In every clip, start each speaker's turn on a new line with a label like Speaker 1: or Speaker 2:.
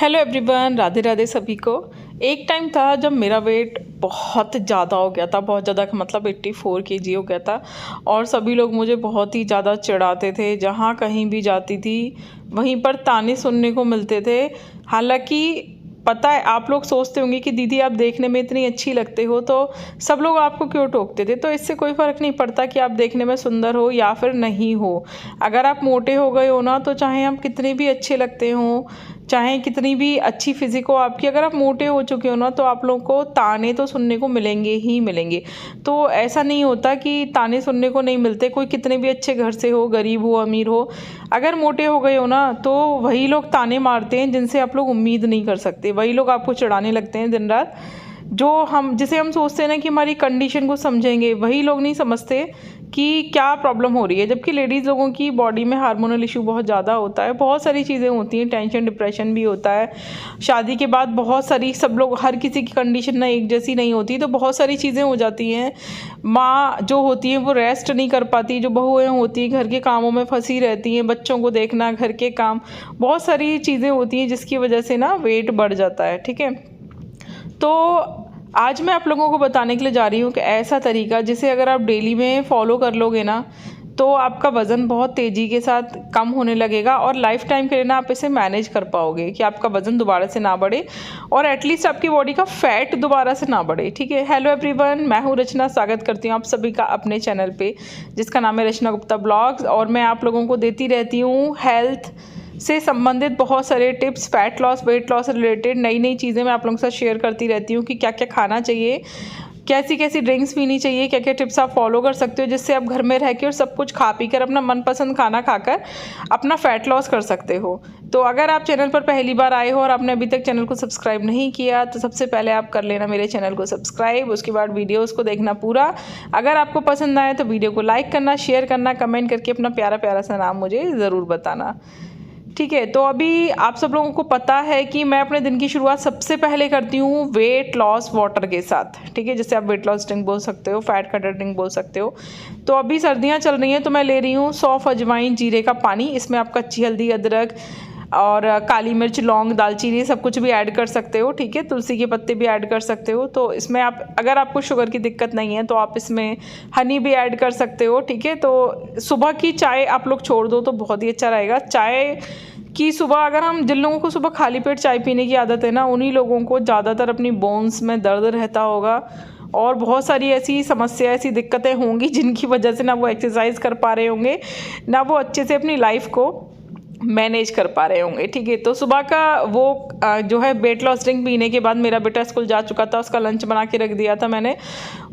Speaker 1: Hello everyone, Radhe Radhe सभी को। एक टाइम था जब मेरा वेट बहुत ज़्यादा हो गया था, बहुत ज़्यादा मतलब 84 kg हो गया था और सभी लोग मुझे बहुत ही ज़्यादा चिढ़ाते थे। जहाँ कहीं भी जाती थी वहीं पर ताने सुनने को मिलते थे। हालांकि पता है, आप लोग सोचते होंगे कि दीदी आप देखने में इतनी अच्छी लगते हो तो सब लोग आपको क्यों टोकते थे। तो इससे कोई फ़र्क नहीं पड़ता कि आप देखने में सुंदर हो या फिर नहीं हो। अगर आप मोटे हो गए हो ना, तो चाहे आप कितने भी अच्छे लगते हो, चाहे कितनी भी अच्छी फिजिक हो आपकी, अगर आप मोटे हो चुके हो ना तो आप लोगों को ताने तो सुनने को मिलेंगे ही मिलेंगे। तो ऐसा नहीं होता कि ताने सुनने को नहीं मिलते, कोई कितने भी अच्छे घर से हो, गरीब हो अमीर हो, अगर मोटे हो गए हो ना तो वही लोग ताने मारते हैं जिनसे आप लोग उम्मीद नहीं कर सकते। वही लोग आपको चिढ़ाने लगते हैं दिन रात। जिसे हम सोचते हैं ना कि हमारी कंडीशन को समझेंगे, वही लोग नहीं समझते कि क्या प्रॉब्लम हो रही है। जबकि लेडीज़ लोगों की बॉडी में हार्मोनल इशू बहुत ज़्यादा होता है, बहुत सारी चीज़ें होती हैं, टेंशन डिप्रेशन भी होता है। शादी के बाद बहुत सारी, सब लोग, हर किसी की कंडीशन ना एक जैसी नहीं होती, तो बहुत सारी चीज़ें हो जाती हैं। माँ जो होती है वो रेस्ट नहीं कर पाती, जो बहुएँ होती हैं घर के कामों में फंसी रहती हैं, बच्चों को देखना, घर के काम, बहुत सारी चीज़ें होती हैं जिसकी वजह से ना वेट बढ़ जाता है। ठीक है, तो आज मैं आप लोगों को बताने के लिए जा रही हूँ कि ऐसा तरीका जिसे अगर आप डेली में फॉलो कर लोगे ना तो आपका वज़न बहुत तेज़ी के साथ कम होने लगेगा और लाइफ टाइम के लिए ना आप इसे मैनेज कर पाओगे कि आपका वज़न दोबारा से ना बढ़े और एटलीस्ट आपकी बॉडी का फैट दोबारा से ना बढ़े। ठीक है, हेलो एवरीवन, मैं हूँ रचना, स्वागत करती हूँ आप सभी का अपने चैनल पे जिसका नाम है रचना गुप्ता ब्लॉग्स। और मैं आप लोगों को देती रहती हूँ हेल्थ से संबंधित बहुत सारे tips, fat loss, weight loss से रिलेटेड नई नई चीज़ें मैं आप लोगों के साथ शेयर करती रहती हूँ कि क्या क्या खाना चाहिए, कैसी कैसी ड्रिंक्स पीनी चाहिए, क्या क्या टिप्स आप फॉलो कर सकते हो जिससे आप घर में रह के और सब कुछ खा पी कर, अपना मनपसंद खाना खाकर अपना फैट लॉस कर सकते हो। तो अगर आप चैनल पर पहली बार आए हो और आपने अभी तक चैनल को सब्सक्राइब नहीं किया तो सबसे पहले आप कर लेना मेरे चैनल को सब्सक्राइब, उसके बाद वीडियोज़ को देखना पूरा। अगर आपको पसंद आए तो वीडियो को लाइक करना, शेयर करना, कमेंट करके अपना प्यारा प्यारा सा नाम मुझे ज़रूर बताना। ठीक है, तो अभी आप सब लोगों को पता है कि मैं अपने दिन की शुरुआत सबसे पहले करती हूँ वेट लॉस वाटर के साथ। ठीक है, जैसे आप वेट लॉस ड्रिंक बोल सकते हो, फैट कटर ड्रिंक बोल सकते हो। तो अभी सर्दियाँ चल रही हैं तो मैं ले रही हूँ सौंफ, अजवाइन, जीरे का पानी। इसमें आप कच्ची हल्दी, अदरक और काली मिर्च, लौंग, दालचीनी सब कुछ भी ऐड कर सकते हो। ठीक है, तुलसी के पत्ते भी ऐड कर सकते हो। तो इसमें आप, अगर आपको शुगर की दिक्कत नहीं है तो आप इसमें हनी भी ऐड कर सकते हो। ठीक है, तो सुबह की चाय आप लोग छोड़ दो तो बहुत ही अच्छा रहेगा। चाय की सुबह, अगर हम, जिन लोगों को सुबह खाली पेट चाय पीने की आदत है ना, उन्हीं लोगों को ज़्यादातर अपनी बोन्स में दर्द रहता होगा और बहुत सारी ऐसी समस्या, ऐसी दिक्कतें होंगी जिनकी वजह से ना वो एक्सरसाइज कर पा रहे होंगे, ना वो अच्छे से अपनी लाइफ को मैनेज कर पा रहे होंगे। ठीक है, तो सुबह का वो जो है वेट लॉस ड्रिंक पीने के बाद, मेरा बेटा स्कूल जा चुका था, उसका लंच बना के रख दिया था मैंने।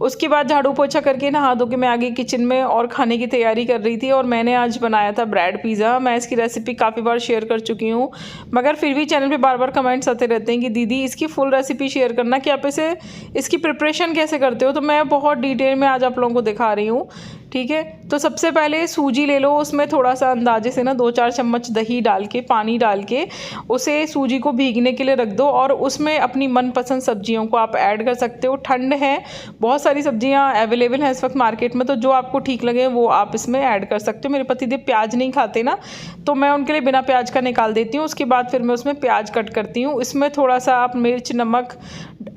Speaker 1: उसके बाद झाड़ू पोछा करके नहा धो के मैं आ गई किचन में और खाने की तैयारी कर रही थी और मैंने आज बनाया था ब्रेड पिज़्ज़ा। मैं इसकी रेसिपी काफ़ी बार शेयर कर चुकी हूँ, मगर फिर भी चैनल पे बार बार कमेंट्स आते रहते हैं कि दीदी इसकी फुल रेसिपी शेयर करना, कि आप इसकी प्रिपरेशन कैसे करते हो। तो मैं बहुत डिटेल में आज आप लोगों को दिखा रही हूँ। ठीक है, तो सबसे पहले सूजी ले लो, उसमें थोड़ा सा अंदाजे से ना 2-4 चम्मच दही डाल के, पानी डाल के उसे, सूजी को भीगने के लिए रख दो और उसमें अपनी मनपसंद सब्जियों को आप ऐड कर सकते हो। ठंड है, बहुत सारी सब्जियां अवेलेबल हैं इस वक्त मार्केट में, तो जो आपको ठीक लगे वो आप इसमें ऐड कर सकते हो। मेरे पतिदेव प्याज नहीं खाते ना, तो मैं उनके लिए बिना प्याज का निकाल देती हूँ। उसके बाद फिर मैं उसमें प्याज कट करती हूँ। इसमें थोड़ा सा आप मिर्च, नमक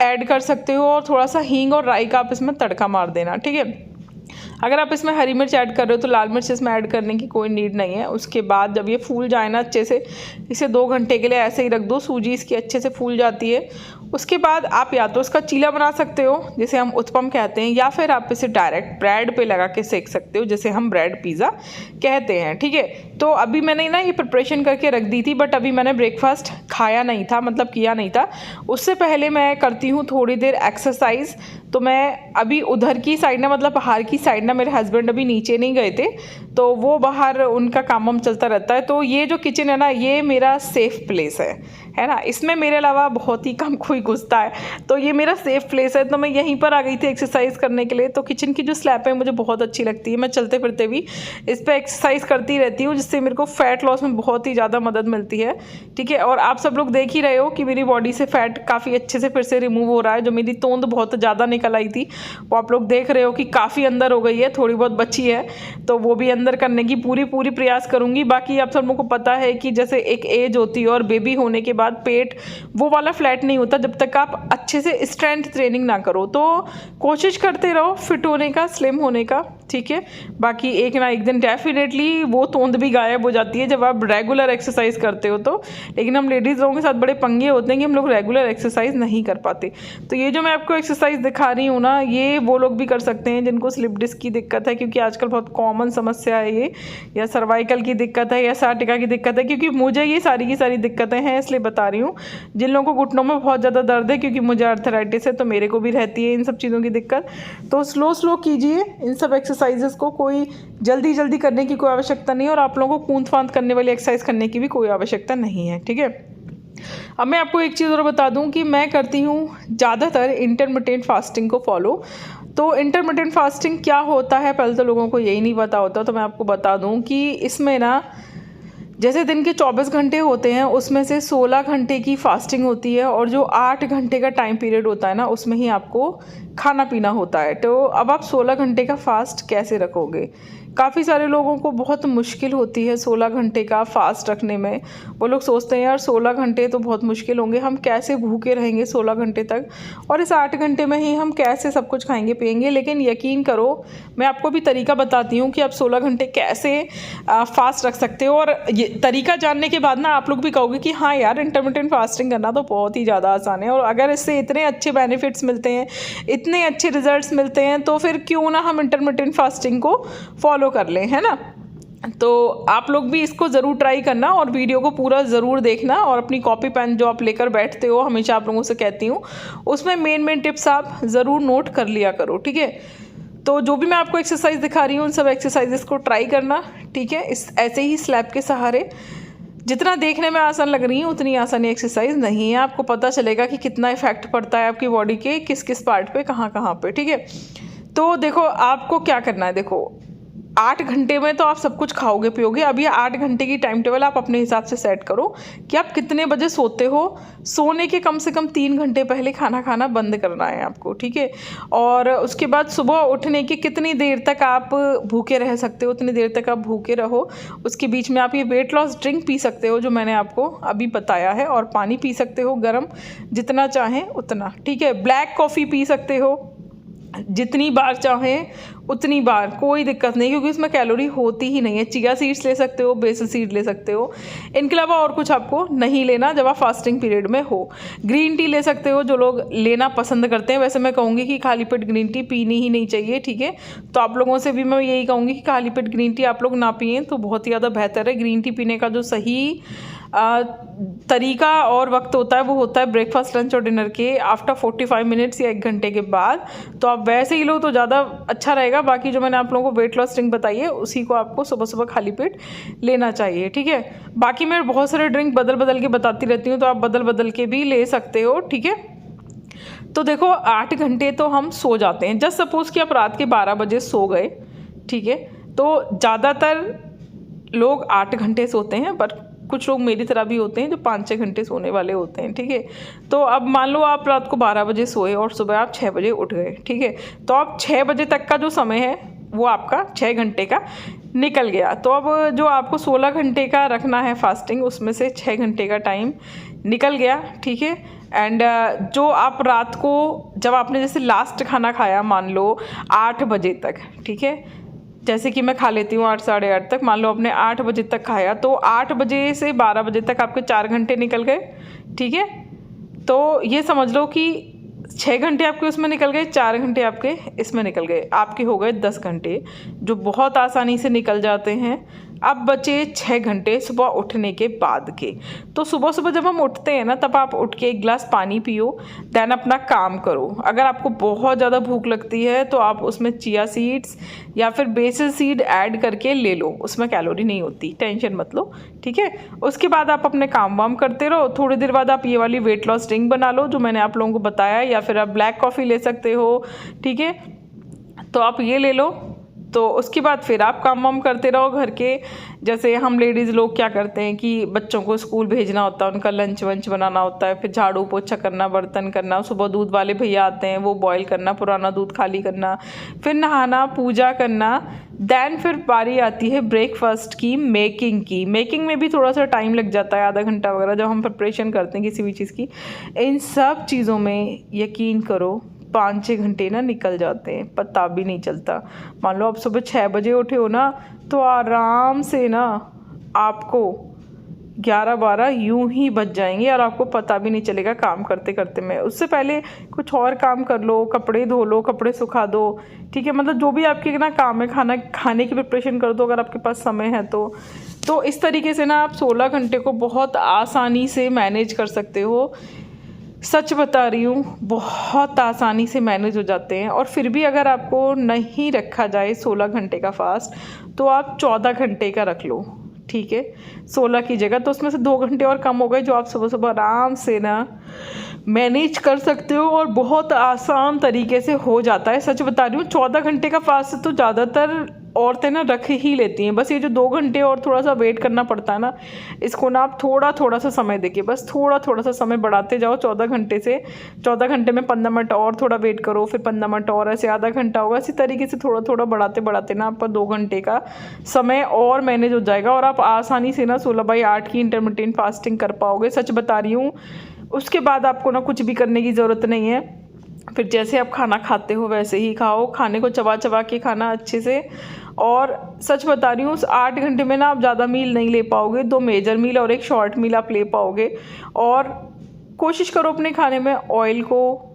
Speaker 1: ऐड कर सकते हो और थोड़ा सा हींग और राई का आप इसमें तड़का मार देना। ठीक है, अगर आप इसमें हरी मिर्च ऐड कर रहे हो तो लाल मिर्च इसमें ऐड करने की कोई नीड नहीं है। उसके बाद जब ये फूल जाए ना अच्छे से, इसे 2 घंटे के लिए ऐसे ही रख दो, सूजी इसकी अच्छे से फूल जाती है। उसके बाद आप या तो इसका चीला बना सकते हो जिसे हम उत्पम कहते हैं, या फिर आप इसे डायरेक्ट ब्रेड पे लगा के सेक सकते हो जिसे हम ब्रेड पिज़्ज़ा कहते हैं। ठीक है, तो अभी मैंने ना ये प्रिपरेशन करके रख दी थी, बट अभी मैंने ब्रेकफास्ट खाया नहीं था, मतलब किया नहीं था। उससे पहले मैं करती हूँ थोड़ी देर एक्सरसाइज। तो मैं अभी उधर की साइड ना, मतलब बाहर की साइड ना, मेरे हस्बैंड अभी नीचे नहीं गए थे तो वो बाहर उनका काम चलता रहता है। तो ये जो किचन है ना, ये मेरा सेफ प्लेस है ना, इसमें मेरे अलावा बहुत ही कम कोई घुसता है, तो ये मेरा सेफ प्लेस है। तो मैं यहीं पर आ गई थी एक्सरसाइज करने के लिए। तो किचन की जो स्लैब है मुझे बहुत अच्छी लगती है, मैं चलते फिरते भी इस पर एक्सरसाइज करती रहती हूँ, जिससे मेरे को फैट लॉस में बहुत ही ज़्यादा मदद मिलती है। ठीक है, और आप सब लोग देख ही रहे हो कि मेरी बॉडी से फैट काफ़ी अच्छे से फिर से रिमूव हो रहा है। जो मेरी तोंद बहुत ज़्यादा निकल आई थी वो आप लोग देख रहे हो कि काफ़ी अंदर हो गई है, थोड़ी बहुत बची है, तो वो भी अंदर करने की पूरी प्रयास करूँगी। बाकी आप सब लोगों को पता है कि जैसे एक एज होती है और बेबी होने के बाद पेट वो वाला फ्लैट नहीं होता जब तक आप अच्छे से स्ट्रेंथ ट्रेनिंग ना करो। तो कोशिश करते रहो फिट होने का, स्लिम होने का, ठीक है। बाकी एक ना एक दिन डेफिनेटली वो तोंद भी गायब हो जाती है जब आप रेगुलर एक्सरसाइज करते हो तो। लेकिन हम लेडीज़ लोगों के साथ बड़े पंगे होते हैं कि हम लोग रेगुलर एक्सरसाइज नहीं कर पाते। तो ये जो मैं आपको एक्सरसाइज दिखा रही हूँ ना, ये वो लोग भी कर सकते हैं जिनको स्लिप डिस्क की दिक्कत है, क्योंकि आजकल बहुत कॉमन समस्या है ये, या सर्वाइकल की दिक्कत है, या साटिका की दिक्कत है। क्योंकि मुझे ये सारी की सारी दिक्कतें हैं, इसलिए बता रही हूँ। जिन लोगों को घुटनों में बहुत ज़्यादा दर्द है, क्योंकि मुझे आर्थराइटिस है, तो मेरे को भी रहती है इन सब चीज़ों की दिक्कत। तो स्लो कीजिए इन सब एक्सरसाइजेस को, कोई जल्दी करने की कोई आवश्यकता नहीं है, और आप लोगों को कूंद फांद करने वाली एक्सरसाइज करने की भी कोई आवश्यकता नहीं है, ठीक है। अब मैं आपको एक चीज़ और बता दूं कि मैं करती हूँ ज़्यादातर इंटरमिटेंट फास्टिंग को फॉलो। तो इंटरमिटेंट फास्टिंग क्या होता है, पहले तो लोगों को यही नहीं पता होता, तो मैं आपको बता दूं कि इसमें ना जैसे दिन के 24 घंटे होते हैं, उसमें से 16 घंटे की फास्टिंग होती है, और जो 8 घंटे का टाइम पीरियड होता है ना, उसमें ही आपको खाना पीना होता है। तो अब आप 16 घंटे का फास्ट कैसे रखोगे? काफ़ी सारे लोगों को बहुत मुश्किल होती है 16 घंटे का फास्ट रखने में। वो लोग सोचते हैं यार 16 घंटे तो बहुत मुश्किल होंगे, हम कैसे भूखे रहेंगे 16 घंटे तक, और इस 8 घंटे में ही हम कैसे सब कुछ खाएंगे पिएंगे। लेकिन यकीन करो, मैं आपको भी तरीका बताती हूँ कि आप 16 घंटे कैसे फास्ट रख सकते हो। और ये तरीका जानने के बाद ना आप लोग भी कहोगे कि हाँ यार, इंटरमिटेंट फास्टिंग करना तो बहुत ही ज़्यादा आसान है, और अगर इससे इतने अच्छे बेनिफिट्स मिलते हैं, इतने अच्छे रिजल्ट्स मिलते हैं, तो फिर क्यों ना हम इंटरमिटेंट फास्टिंग को फॉलो कर लें, है ना। तो आप लोग भी इसको ज़रूर ट्राई करना, और वीडियो को पूरा ज़रूर देखना, और अपनी कॉपी पेन जो आप लेकर बैठते हो, हमेशा आप लोगों से कहती हूँ, उसमें मेन टिप्स आप ज़रूर नोट कर लिया करो, ठीक है। तो जो भी मैं आपको एक्सरसाइज दिखा रही हूँ, उन सब एक्सरसाइजेस को ट्राई करना, ठीक है। इस ऐसे ही स्लैब के सहारे, जितना देखने में आसान लग रही है उतनी आसानी एक्सरसाइज नहीं है। आपको पता चलेगा कि कितना इफेक्ट पड़ता है आपकी बॉडी के किस किस पार्ट पे, कहाँ पे, ठीक है। तो देखो आपको क्या करना है, देखो 8 घंटे में तो आप सब कुछ खाओगे पियोगे। अब ये 8 घंटे की टाइम टेबल आप अपने हिसाब से सेट करो कि आप कितने बजे सोते हो। सोने के कम से कम 3 घंटे पहले खाना खाना बंद करना है आपको, ठीक है। और उसके बाद सुबह उठने की कितनी देर तक आप भूखे रह सकते हो, उतनी देर तक आप भूखे रहो। उसके बीच में आप ये वेट लॉस ड्रिंक पी सकते हो जो मैंने आपको अभी बताया है, और पानी पी सकते हो गर्म, जितना चाहें उतना, ठीक है। ब्लैक कॉफ़ी पी सकते हो जितनी बार चाहें उतनी बार, कोई दिक्कत नहीं, क्योंकि इसमें कैलोरी होती ही नहीं है। चिया सीड्स ले सकते हो, बेसल सीड ले सकते हो, इनके अलावा और कुछ आपको नहीं लेना जब आप फास्टिंग पीरियड में हो। ग्रीन टी ले सकते हो जो लोग लेना पसंद करते हैं। वैसे मैं कहूँगी कि खाली पेट ग्रीन टी पीनी ही नहीं चाहिए, ठीक है। तो आप लोगों से भी मैं यही कहूँगी कि खाली पेट ग्रीन टी आप लोग ना पिएं तो बहुत ही ज़्यादा बेहतर है। ग्रीन टी पीने का जो सही तरीका और वक्त होता है वो होता है ब्रेकफास्ट, लंच और डिनर के आफ्टर 45 मिनट्स या 1 घंटे के बाद। तो आप वैसे ही लो तो ज़्यादा अच्छा रहेगा। बाकी जो मैंने आप लोगों को वेट लॉस ड्रिंक बताई है उसी को आपको सुबह सुबह खाली पेट लेना चाहिए, ठीक है। बाकी मैं बहुत सारे ड्रिंक बदल के बताती रहती हूँ, तो आप बदल के भी ले सकते हो, ठीक है। तो देखो 8 घंटे तो हम सो जाते हैं। जस्ट सपोज़ कि आप रात के 12 बजे सो गए, ठीक है। तो ज़्यादातर लोग 8 घंटे सोते हैं, पर कुछ लोग मेरी तरह भी होते हैं जो 5-6 घंटे सोने वाले होते हैं, ठीक है। तो अब मान लो आप रात को 12 बजे सोए और सुबह आप 6 बजे उठ गए, ठीक है। तो अब 6 बजे तक का जो समय है वो आपका 6 घंटे का निकल गया। तो अब जो आपको 16 घंटे का रखना है फास्टिंग, उसमें से 6 घंटे का टाइम निकल गया, ठीक है। एंड जो आप रात को जब आपने जैसे लास्ट खाना खाया मान लो 8 बजे तक, ठीक है, जैसे कि मैं खा लेती हूँ 8 साढ़े 8 तक, मान लो आपने 8 बजे तक खाया, तो 8 बजे से 12 बजे तक आपके 4 घंटे निकल गए, ठीक है। तो ये समझ लो कि 6 घंटे आपके उसमें निकल गए, 4 घंटे आपके इसमें निकल गए, आपके हो गए 10 घंटे जो बहुत आसानी से निकल जाते हैं। अब बचे 6 घंटे सुबह उठने के बाद के। तो सुबह सुबह जब हम उठते हैं ना, तब आप उठ के 1 गिलास पानी पियो, देन अपना काम करो। अगर आपको बहुत ज़्यादा भूख लगती है तो आप उसमें चिया सीड्स या फिर बेसल सीड ऐड करके ले लो, उसमें कैलोरी नहीं होती, टेंशन मत लो, ठीक है। उसके बाद आप अपने काम वाम करते रहो। थोड़ी देर बाद आप ये वाली वेट लॉस ड्रिंक बना लो जो मैंने आप लोगों को बताया, या फिर आप ब्लैक कॉफ़ी ले सकते हो, ठीक है। तो आप ये ले लो, तो उसके बाद फिर आप काम वाम करते रहो घर के। जैसे हम लेडीज़ लोग क्या करते हैं कि बच्चों को स्कूल भेजना होता है, उनका लंच वंच बनाना होता है, फिर झाड़ू पोछा करना, बर्तन करना, सुबह दूध वाले भैया आते हैं वो बॉयल करना, पुराना दूध खाली करना, फिर नहाना, पूजा करना। दैन फिर बारी आती है ब्रेकफास्ट की मेकिंग की। मेकिंग में भी थोड़ा सा टाइम लग जाता है, आधा घंटा वगैरह, जब हम प्रिपरेशन करते हैं किसी भी चीज़ की। इन सब चीज़ों में यकीन करो 5-6 घंटे ना निकल जाते हैं, पता भी नहीं चलता। मान लो आप सुबह 6 बजे उठे हो ना, तो आराम से ना आपको 11-12 यूं ही बज जाएंगे और आपको पता भी नहीं चलेगा काम करते करते में। उससे पहले कुछ और काम कर लो, कपड़े धो लो, कपड़े सुखा दो, ठीक है, मतलब जो भी आपके ना काम है, खाना खाने की प्रिपरेशन कर दो अगर आपके पास समय है तो इस तरीके से ना आप 16 घंटे को बहुत आसानी से मैनेज कर सकते हो। सच बता रही हूँ, बहुत आसानी से मैनेज हो जाते हैं। और फिर भी अगर आपको नहीं रखा जाए 16 घंटे का फास्ट, तो आप 14 घंटे का रख लो, ठीक है, 16 की जगह। तो उसमें से 2 घंटे और कम हो गए, जो आप सुबह सुबह आराम से ना मैनेज कर सकते हो और बहुत आसान तरीके से हो जाता है। सच बता रही हूँ, 14 घंटे का फास्ट तो ज़्यादातर औरतें ना रख ही लेती हैं। बस ये जो 2 घंटे और थोड़ा सा वेट करना पड़ता है ना, इसको ना आप थोड़ा थोड़ा सा समय देके बस थोड़ा थोड़ा सा समय बढ़ाते जाओ। 14 घंटे से 14 घंटे में 15 मिनट और थोड़ा वेट करो, फिर 15 मिनट और, ऐसे आधा घंटा होगा। इसी तरीके से थोड़ा थोड़ा बढ़ाते बढ़ाते ना आपका 2 घंटे का समय और मैनेज हो जाएगा और आप आसानी से ना 16/8 की इंटरमिटेंट फास्टिंग कर पाओगे। सच बता रही हूँ। उसके बाद आपको ना कुछ भी करने की ज़रूरत नहीं है। फिर जैसे आप खाना खाते हो वैसे ही खाओ, खाने को चबा चबा के खाना अच्छे से। और सच बता रही हूँ, उस 8 घंटे में ना आप ज़्यादा मील नहीं ले पाओगे, 2 मेजर मील और 1 शॉर्ट मील आप ले पाओगे। और कोशिश करो अपने खाने में ऑयल को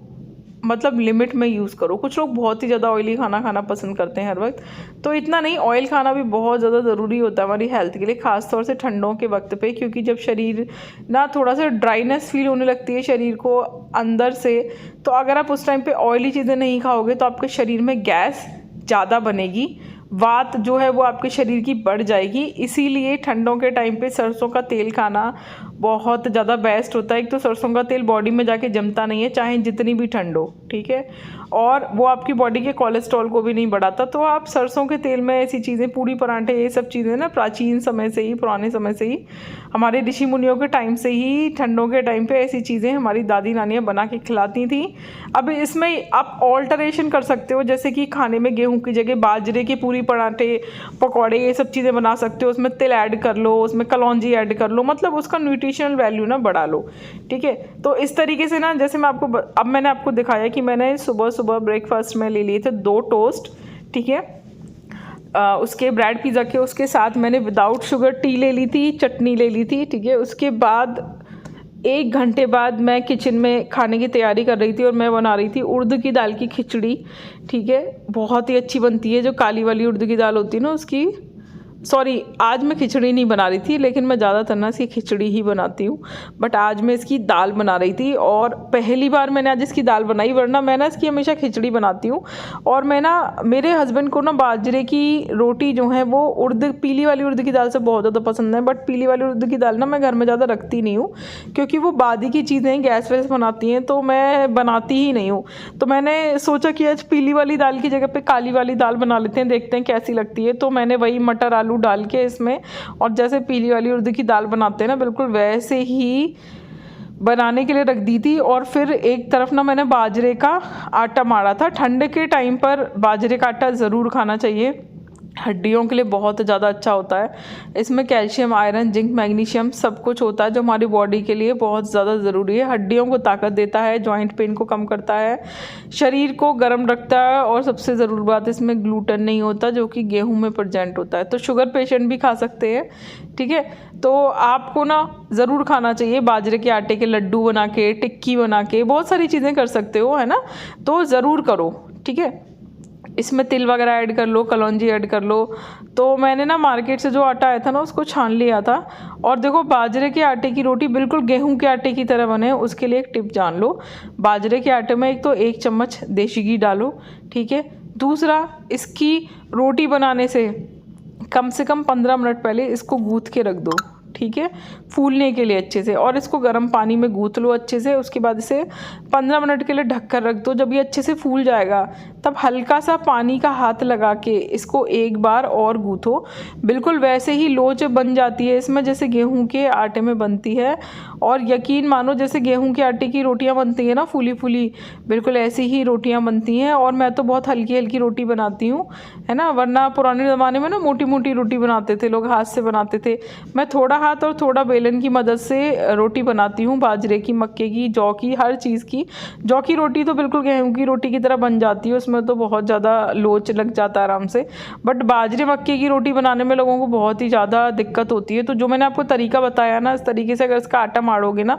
Speaker 1: मतलब लिमिट में यूज़ करो। कुछ लोग बहुत ही ज़्यादा ऑयली खाना खाना पसंद करते हैं हर वक्त, तो इतना नहीं, ऑयल खाना भी बहुत ज़्यादा ज़रूरी होता है हमारी हेल्थ के लिए, ख़ास तौर से ठंडों के वक्त पे। क्योंकि जब शरीर ना थोड़ा सा ड्राइनेस फील होने लगती है शरीर को अंदर से, तो अगर आप उस टाइम पे ऑयली चीज़ें नहीं खाओगे तो आपके शरीर में गैस ज़्यादा बनेगी, वात जो है वो आपके शरीर की बढ़ जाएगी। इसीलिए ठंडों के टाइम पे सरसों का तेल खाना बहुत ज़्यादा बेस्ट होता है। एक तो सरसों का तेल बॉडी में जाके जमता नहीं है, चाहे जितनी भी ठंड हो, ठीक है, और वो आपकी बॉडी के कोलेस्ट्रॉल को भी नहीं बढ़ाता। तो आप सरसों के तेल में ऐसी चीज़ें, पूड़ी पराठे, ये सब चीज़ें ना प्राचीन समय से ही, पुराने समय से ही, हमारे ऋषि मुनियों के टाइम से ही ठंडों के टाइम पे ऐसी चीज़ें हमारी दादी नानियाँ बना के खिलाती थी। अब इसमें आप ऑल्टरेशन कर सकते हो, जैसे कि खाने में गेहूँ की जगह बाजरे के पूरी पराठे, पकौड़े, ये सब चीज़ें बना सकते हो। उसमें तिल ऐड कर लो, उसमें कलौंजी ऐड कर लो, मतलब उसका न्यूट्रिशनल वैल्यू ना बढ़ा लो, ठीक है। तो इस तरीके से ना, जैसे मैं आपको अब मैंने आपको दिखाया कि मैंने सुबह सुबह ब्रेकफास्ट में ले लिए थे 2 टोस्ट, ठीक है, उसके ब्रेड पिज़्ज़ा के, उसके साथ मैंने विदाउट शुगर टी ले ली थी, चटनी ले ली थी, ठीक है। उसके बाद 1 घंटे बाद मैं किचन में खाने की तैयारी कर रही थी और मैं बना रही थी उड़द की दाल की खिचड़ी, ठीक है, बहुत ही अच्छी बनती है, जो काली वाली उड़द की दाल होती है ना उसकी। सॉरी, आज मैं खिचड़ी नहीं बना रही थी, लेकिन मैं ज़्यादातर ना इसकी खिचड़ी ही बनाती हूँ, बट आज मैं इसकी दाल बना रही थी और पहली बार मैंने आज इसकी दाल बनाई, वरना मैं ना इसकी हमेशा खिचड़ी बनाती हूँ। और मैं ना, मेरे हस्बैंड को ना बाजरे की रोटी जो है वो पीली वाली उड़द की दाल से बहुत ज़्यादा पसंद है, बट पीली वाली उड़द की दाल ना मैं घर में ज़्यादा रखती नहीं हूँ, क्योंकि वो बादी की चीज़ें गैस वैस बनाती हैं, तो मैं बनाती ही नहीं हूँ। तो मैंने सोचा कि आज पीली वाली दाल की जगह पे काली वाली दाल बना लेते हैं, देखते हैं कैसी लगती है। तो मैंने वही मटर आलू डाल के इसमें, और जैसे पीली वाली उड़द की दाल बनाते हैं ना, बिल्कुल वैसे ही बनाने के लिए रख दी थी। और फिर एक तरफ ना मैंने बाजरे का आटा मारा था। ठंड के टाइम पर बाजरे का आटा ज़रूर खाना चाहिए, हड्डियों के लिए बहुत ज़्यादा अच्छा होता है। इसमें कैल्शियम, आयरन, जिंक, मैग्नीशियम सब कुछ होता है, जो हमारी बॉडी के लिए बहुत ज़्यादा ज़रूरी है। हड्डियों को ताकत देता है, जॉइंट पेन को कम करता है, शरीर को गर्म रखता है, और सबसे ज़रूरी बात, इसमें ग्लूटेन नहीं होता, जो कि गेहूं में प्रेजेंट होता है। तो शुगर पेशेंट भी खा सकते हैं, ठीक है। तो आपको ना ज़रूर खाना चाहिए। बाजरे के आटे के लड्डू बना के, टिक्की बना के, बहुत सारी चीज़ें कर सकते हो, है ना, तो ज़रूर करो, ठीक है। इसमें तिल वगैरह ऐड कर लो, कलौंजी ऐड कर लो। तो मैंने ना मार्केट से जो आटा आया था ना, उसको छान लिया था। और देखो, बाजरे के आटे की रोटी बिल्कुल गेहूं के आटे की तरह बने, उसके लिए एक टिप जान लो। बाजरे के आटे में एक तो 1 चम्मच देसी घी डालो, ठीक है। दूसरा, इसकी रोटी बनाने से कम 15 मिनट पहले इसको गूँथ के रख दो, ठीक है, फूलने के लिए अच्छे से। और इसको गर्म पानी में गूँथ लो अच्छे से। उसके बाद इसे 15 मिनट के लिए ढक कर रख दो। जब ये अच्छे से फूल जाएगा, तब हल्का सा पानी का हाथ लगा के इसको एक बार और गूँथो। बिल्कुल वैसे ही लोच बन जाती है इसमें जैसे गेहूं के आटे में बनती है। और यकीन मानो जैसे गेहूं के आटे की रोटियां बनती हैं ना फूली फूली, बिल्कुल ऐसी ही रोटियां बनती हैं। और मैं तो बहुत हल्की हल्की रोटी बनाती हूँ, है ना, वरना पुराने ज़माने में ना मोटी मोटी रोटी बनाते थे लोग, हाथ से बनाते थे। मैं थोड़ा हाथ और थोड़ा बेलन की मदद से रोटी बनाती हूँ, बाजरे की, मक्के की, जौ की, हर चीज़ की। जौ की रोटी तो बिल्कुल गेहूं की रोटी की तरह बन जाती है, उसमें तो बहुत ज़्यादा लोच लग जाता है आराम से। बट बाजरे मक्के की रोटी बनाने में लोगों को बहुत ही ज़्यादा दिक्कत होती है। तो जो मैंने आपको तरीका बताया ना, इस तरीके से अगर इसका आटा माड़ोगे ना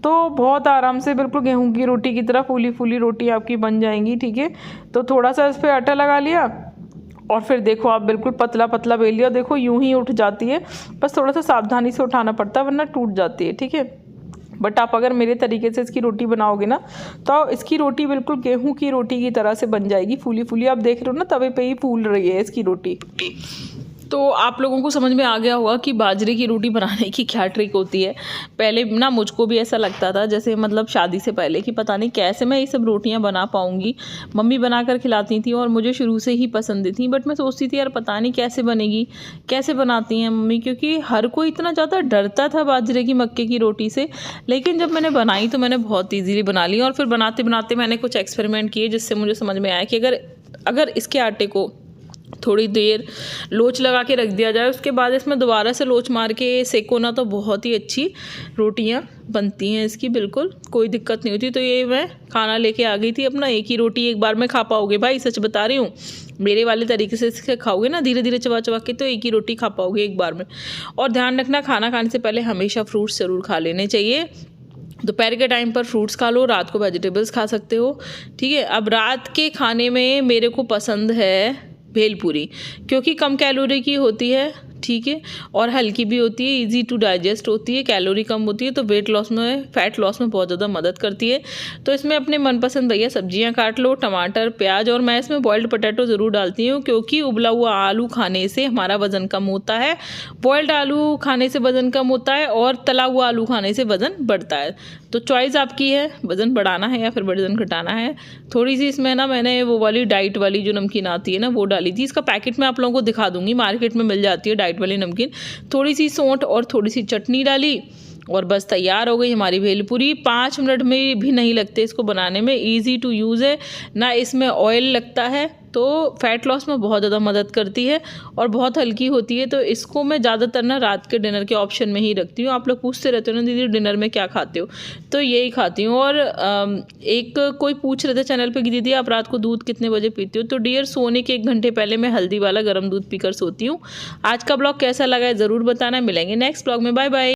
Speaker 1: तो बहुत आराम से बिल्कुल गेहूं की रोटी की तरह फूली फूली रोटी आपकी बन जाएंगी। ठीक है, तो थोड़ा सा इस पर आटा लगा लिया और फिर देखो आप बिल्कुल पतला पतला बेल लिया, देखो यूं ही उठ जाती है। बस थोड़ा सा सावधानी से उठाना पड़ता है वरना टूट जाती है। ठीक है, बट आप अगर मेरे तरीके से इसकी रोटी बनाओगे ना तो इसकी रोटी बिल्कुल गेहूं की रोटी की तरह से बन जाएगी, फूली फूली। आप देख रहे हो ना तवे पे ही फूल रही है इसकी रोटी। तो आप लोगों को समझ में आ गया होगा कि बाजरे की रोटी बनाने की क्या ट्रिक होती है। पहले ना मुझको भी ऐसा लगता था जैसे मतलब शादी से पहले कि पता नहीं कैसे मैं ये सब रोटियां बना पाऊँगी। मम्मी बना कर खिलाती थी और मुझे शुरू से ही पसंद थी, बट मैं सोचती थी यार पता नहीं कैसे बनेगी, कैसे बनाती हैं मम्मी, क्योंकि हर कोई इतना ज़्यादा डरता था बाजरे की मक्के की रोटी से। लेकिन जब मैंने बनाई तो मैंने बहुत ईजीली बना ली। और फिर बनाते बनाते मैंने कुछ एक्सपेरिमेंट किए जिससे मुझे समझ में आया कि अगर इसके आटे को थोड़ी देर लोच लगा के रख दिया जाए, उसके बाद इसमें दोबारा से लोच मार के सेको ना, तो बहुत ही अच्छी रोटियां बनती हैं इसकी, बिल्कुल कोई दिक्कत नहीं होती। तो ये मैं खाना लेके आ गई थी अपना। एक ही रोटी एक बार में खा पाओगे भाई, सच बता रही हूँ। मेरे वाले तरीके से इसके खाओगे ना धीरे धीरे चबा चबा के, तो एक ही रोटी खा पाओगे एक बार में। और ध्यान रखना खाना खाने से पहले हमेशा फ्रूट्स ज़रूर खा लेने चाहिए। दोपहर के टाइम पर फ्रूट्स खा लो, रात को वेजिटेबल्स खा सकते हो। ठीक है, अब रात के खाने में मेरे को पसंद है भेलपूरी, क्योंकि कम कैलोरी की होती है, ठीक है, और हल्की भी होती है, इजी टू डाइजेस्ट होती है, कैलोरी कम होती है, तो वेट लॉस में, फैट लॉस में बहुत ज़्यादा मदद करती है। तो इसमें अपने मनपसंद भैया सब्जियां काट लो, टमाटर, प्याज, और मैं इसमें बॉइल्ड पोटैटो ज़रूर डालती हूँ क्योंकि उबला हुआ आलू खाने से हमारा वज़न कम होता है, बॉइल्ड आलू खाने से वज़न कम होता है, और तला हुआ आलू खाने से वज़न बढ़ता है। तो चॉइस आपकी है, वज़न बढ़ाना है या फिर वज़न घटाना है। थोड़ी सी इसमें ना मैंने वो वाली डाइट वाली जो नमकीन आती है ना वो डाली थी। इसका पैकेट मैं आप लोगों को दिखा दूंगी, मार्केट में मिल जाती है डाइट वाली नमकीन। थोड़ी सी सौंठ और थोड़ी सी चटनी डाली और बस तैयार हो गई हमारी भेलपूरी। 5 मिनट में भी नहीं लगते इसको बनाने में, इजी टू यूज़ है ना, इसमें ऑयल लगता है, तो फैट लॉस में बहुत ज़्यादा मदद करती है और बहुत हल्की होती है। तो इसको मैं ज़्यादातर ना रात के डिनर के ऑप्शन में ही रखती हूँ। आप लोग पूछते रहते हो ना दीदी डिनर में क्या खाते हो, तो यही खाती हूँ। और एक कोई पूछ रहे थे चैनल पे कि दीदी आप रात को दूध कितने बजे पीते हो, तो डियर सोने के 1 घंटे पहले मैं हल्दी वाला गर्म दूध पीकर सोती हूँ। आज का ब्लॉग कैसा लगा है ज़रूर बताना, मिलेंगे नेक्स्ट ब्लॉग में, बाय बाय।